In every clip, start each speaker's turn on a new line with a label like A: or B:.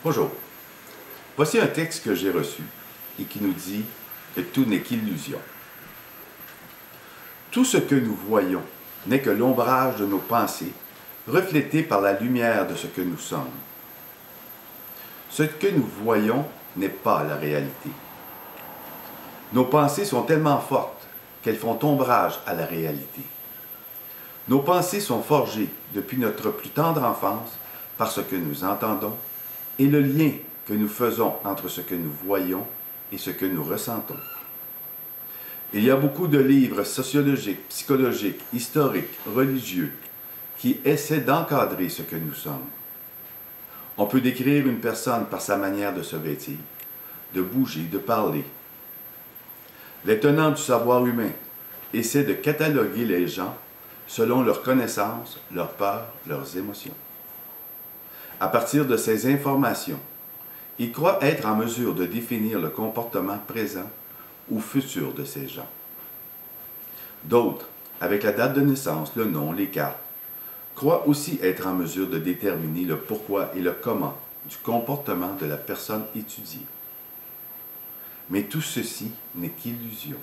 A: Bonjour. Voici un texte que j'ai reçu et qui nous dit que tout n'est qu'illusion. Tout ce que nous voyons n'est que l'ombrage de nos pensées, reflété par la lumière de ce que nous sommes. Ce que nous voyons n'est pas la réalité. Nos pensées sont tellement fortes qu'elles font ombrage à la réalité. Nos pensées sont forgées depuis notre plus tendre enfance par ce que nous entendons et le lien que nous faisons entre ce que nous voyons et ce que nous ressentons. Il y a beaucoup de livres sociologiques, psychologiques, historiques, religieux qui essaient d'encadrer ce que nous sommes. On peut décrire une personne par sa manière de se vêtir, de bouger, de parler. Les tenants du savoir humain essaient de cataloguer les gens selon leurs connaissances, leurs peurs, leurs émotions. À partir de ces informations, ils croient être en mesure de définir le comportement présent ou futur de ces gens. D'autres, avec la date de naissance, le nom, les cartes, croient aussi être en mesure de déterminer le pourquoi et le comment du comportement de la personne étudiée. Mais tout ceci n'est qu'illusion.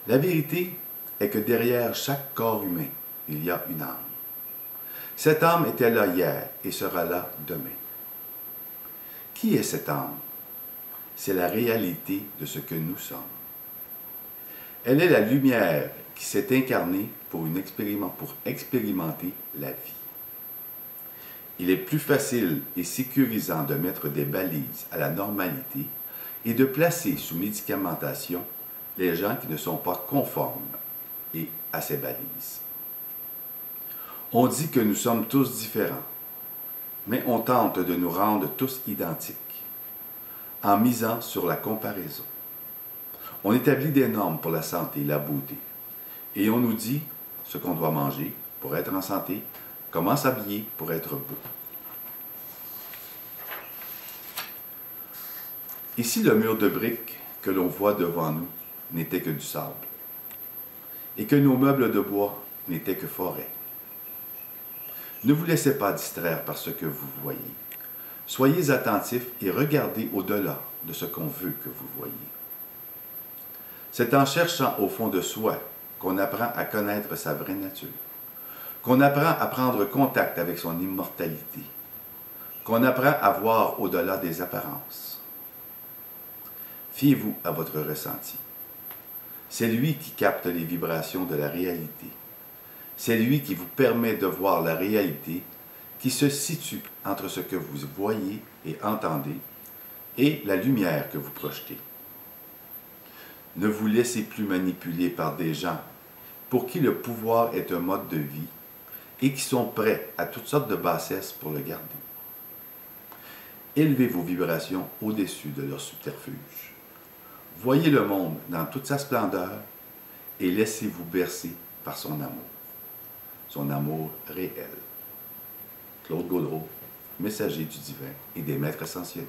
A: La vérité est que derrière chaque corps humain, il y a une âme. Cette âme était là hier et sera là demain. Qui est cette âme? C'est la réalité de ce que nous sommes. Elle est la lumière qui s'est incarnée pour expérimenter la vie. Il est plus facile et sécurisant de mettre des balises à la normalité et de placer sous médicamentation les gens qui ne sont pas conformes à ces balises. On dit que nous sommes tous différents, mais on tente de nous rendre tous identiques, en misant sur la comparaison. On établit des normes pour la santé et la beauté, et on nous dit ce qu'on doit manger pour être en santé, comment s'habiller pour être beau. Et si le mur de briques que l'on voit devant nous n'était que du sable, et que nos meubles de bois n'étaient que forêt? Ne vous laissez pas distraire par ce que vous voyez. Soyez attentifs et regardez au-delà de ce qu'on veut que vous voyez. C'est en cherchant au fond de soi qu'on apprend à connaître sa vraie nature, qu'on apprend à prendre contact avec son immortalité, qu'on apprend à voir au-delà des apparences. Fiez-vous à votre ressenti. C'est lui qui capte les vibrations de la réalité. C'est lui qui vous permet de voir la réalité qui se situe entre ce que vous voyez et entendez et la lumière que vous projetez. Ne vous laissez plus manipuler par des gens pour qui le pouvoir est un mode de vie et qui sont prêts à toutes sortes de bassesses pour le garder. Élevez vos vibrations au-dessus de leur subterfuge. Voyez le monde dans toute sa splendeur et laissez-vous bercer par son amour réel. Claude Gaudreau, messager du divin et des maîtres ascensionnés.